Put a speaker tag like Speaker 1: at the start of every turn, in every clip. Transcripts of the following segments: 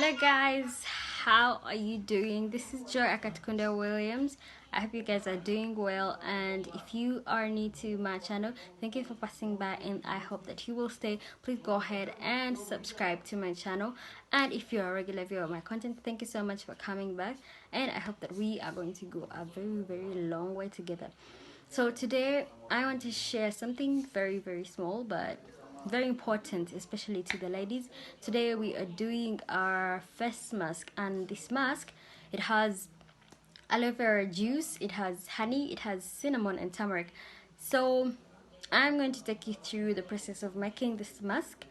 Speaker 1: Hello guys, how are you doing? This is Joy Akatkunda Williams. I hope you guys are doing well, and if you are new to my channel, thank you for passing by and I hope that you will stay. Please go ahead and subscribe to my channel, and if you're a regular viewer of my content, thank you so much for coming back, and I hope that we are going to go a very long way together. So today I want to share something very small but very important, especially to the ladies. Today we are doing our face mask, and this mask, it has aloe vera juice, it has honey, it has cinnamon and turmeric. So I'm going to take you through the process of making this mask,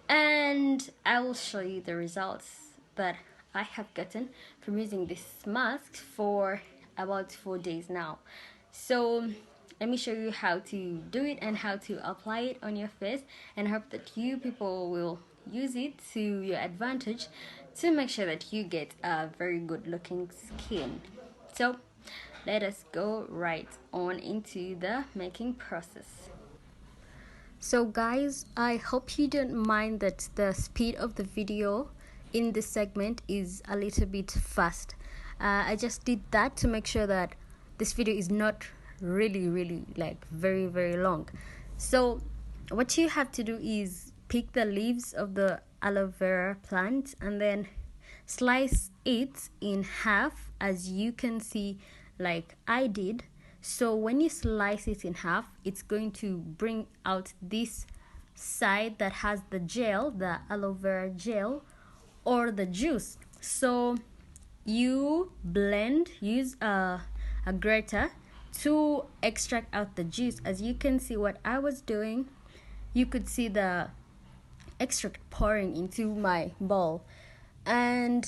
Speaker 1: and I will show you the results that I have gotten from using this mask for about 4 days now. So let me show you how to do it and how to apply it on your face, and hope that you people will use it to your advantage to make sure that you get a very good looking skin. So let us go right on into the making process. So guys, I hope you don't mind that the speed of the video in this segment is a little bit fast. I just did that to make sure that this video is not really like very long. So what you have to do is pick the leaves of the aloe vera plant and then slice it in half, as you can see like I did. So when you slice it in half, it's going to bring out this side that has the gel, the aloe vera gel or the juice. So you use a grater to extract out the juice. As you can see what I was doing, you could see the extract pouring into my bowl. And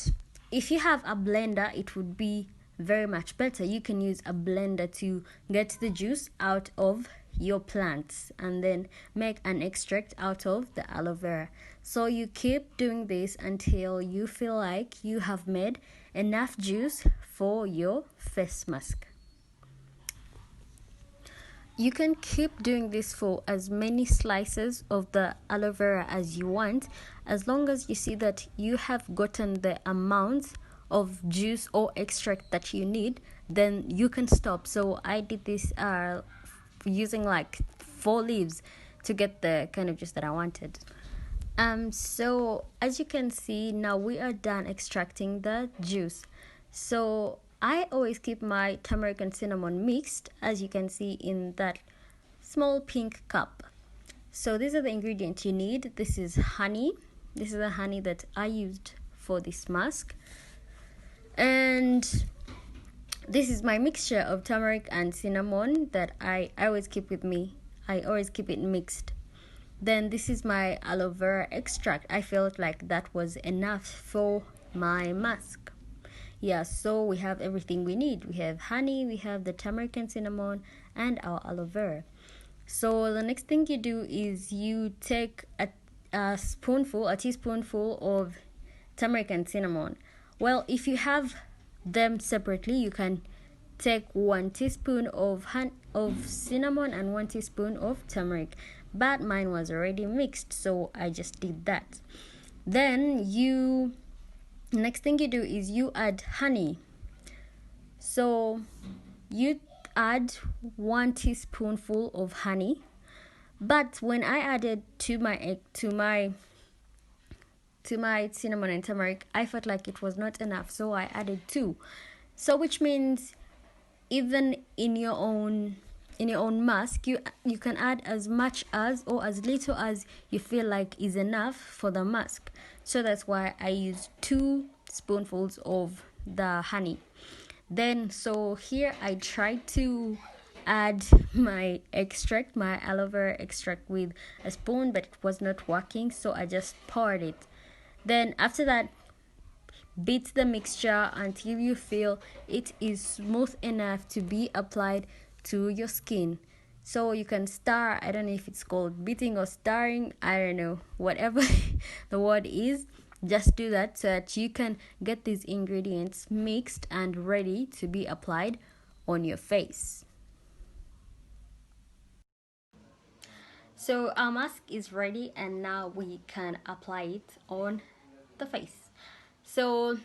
Speaker 1: if you have a blender, it would be very much better. You can use a blender to get the juice out of your plants and then make an extract out of the aloe vera. So you keep doing this until you feel like you have made enough juice for your face mask. You can keep doing this for as many slices of the aloe vera as you want, as long as you see that you have gotten the amount of juice or extract that you need, then you can stop. So I did this using like 4 leaves to get the kind of juice that I wanted. So as you can see, now we are done extracting the juice. So I always keep my turmeric and cinnamon mixed, as you can see in that small pink cup. So these are the ingredients you need. This is honey. This is the honey that I used for this mask. And this is my mixture of turmeric and cinnamon that I always keep with me. I always keep it mixed. Then this is my aloe vera extract. I felt like that was enough for my mask. Yeah, so we have everything we need. We have honey, we have the turmeric and cinnamon, and our aloe vera. So the next thing you do is you take a teaspoonful of turmeric and cinnamon. Well, if you have them separately, you can take 1 teaspoon of cinnamon and 1 teaspoon of turmeric, but mine was already mixed, so I just did that. Then next thing you do is you add honey. So you add 1 teaspoonful of honey, but when I added to my cinnamon and turmeric, I felt like it was not enough, so I added 2. So which means even in your own mask, you can add as much as or as little as you feel like is enough for the mask. So that's why I used 2 spoonfuls of the honey. Then so here I tried to add my aloe vera extract with a spoon, but it was not working, so I just poured it. Then after that, beat the mixture until you feel it is smooth enough to be applied to your skin. So you can stir, I don't know if it's called beating or stirring, I don't know, whatever the word is, just do that so that you can get these ingredients mixed and ready to be applied on your face. So our mask is ready, and now we can apply it on the face. So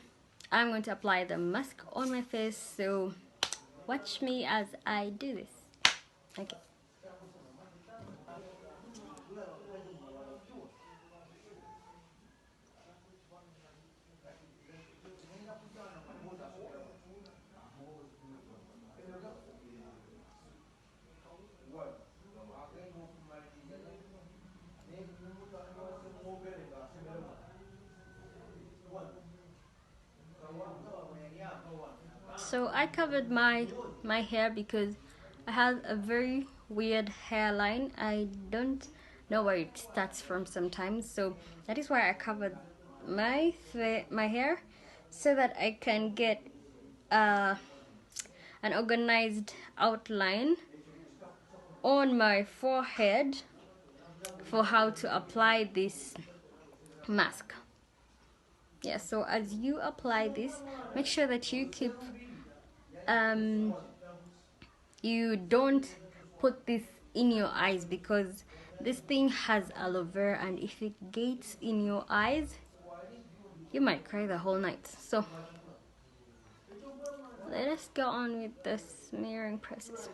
Speaker 1: I'm going to apply the mask on my face, so watch me as I do this. Okay. So I covered my hair because I have a very weird hairline. I don't know where it starts from sometimes, so that is why I covered my hair so that I can get uh, an organized outline on my forehead for how to apply this mask. Yeah, so as you apply this, make sure that you keep you don't put this in your eyes, because this thing has aloe vera, and if it gets in your eyes you might cry the whole night. So let us go on with the smearing process.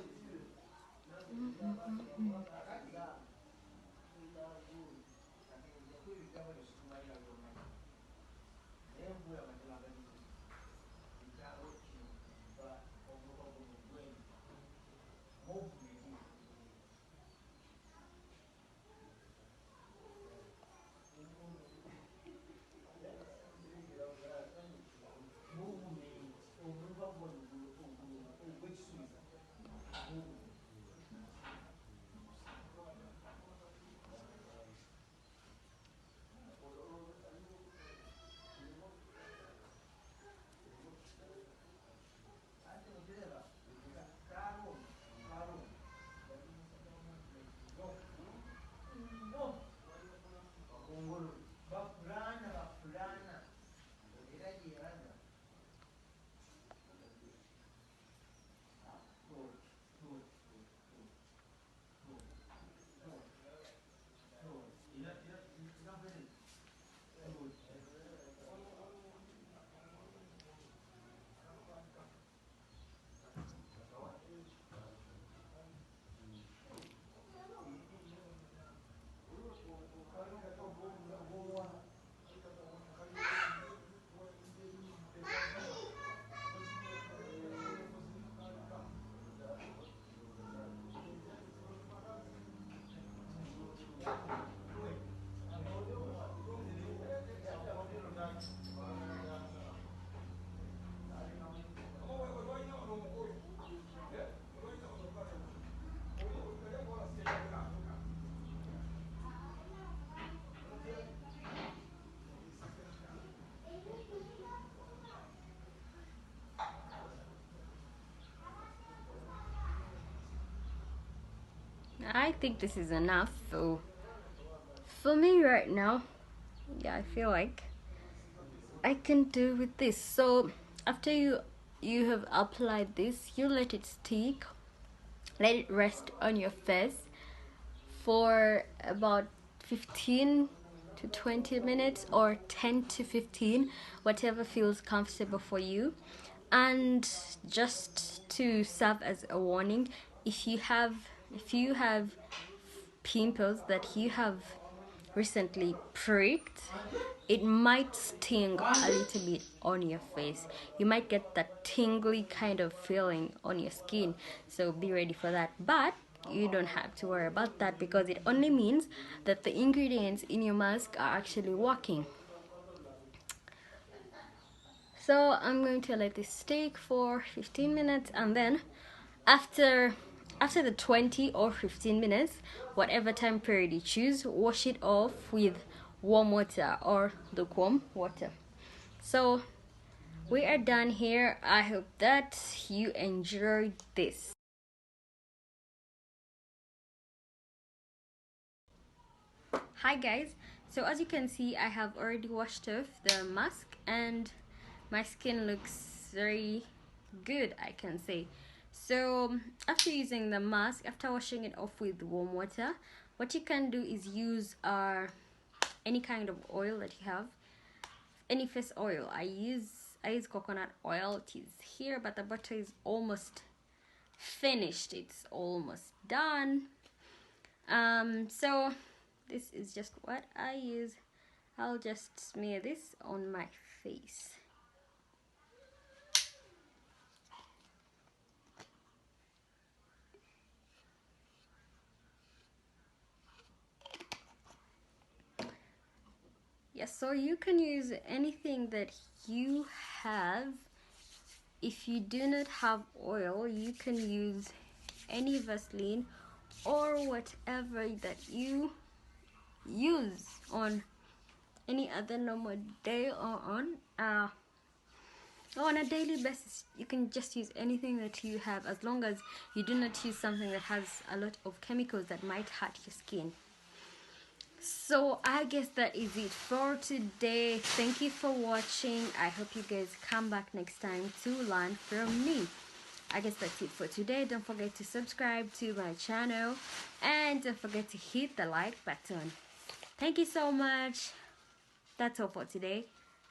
Speaker 1: I think this is enough for me right now. Yeah, I feel like I can do with this. So after you have applied this, you let it stick, let it rest on your face for about 15 to 20 minutes, or 10 to 15, whatever feels comfortable for you. And just to serve as a warning, if you have pimples that you have recently pricked, it might sting a little bit on your face. You might get that tingly kind of feeling on your skin, so be ready for that. But you don't have to worry about that, because it only means that the ingredients in your mask are actually working. So I'm going to let this stick for 15 minutes, and then after the 20 or 15 minutes, whatever time period you choose, wash it off with warm water or lukewarm water. So we are done here. I hope that you enjoyed this. Hi guys, so as you can see, I have already washed off the mask and my skin looks very good, I can say. So after using the mask, after washing it off with warm water, what you can do is use any kind of oil that you have. any face oil. I use coconut oil. It is here, but the butter is almost finished. It's almost done. So this is just what I use. I'll just smear this on my face. Yes, so you can use anything that you have. If you do not have oil, you can use any Vaseline or whatever that you use on any other normal day or on a daily basis. You can just use anything that you have, as long as you do not use something that has a lot of chemicals that might hurt your skin. So I guess that is it for today. Thank you for watching. I hope you guys come back next time to learn from me. I guess that's it for today. Don't forget to subscribe to my channel and don't forget to hit the like button. Thank you so much. That's all for today.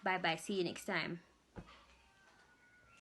Speaker 1: Bye bye. See you next time.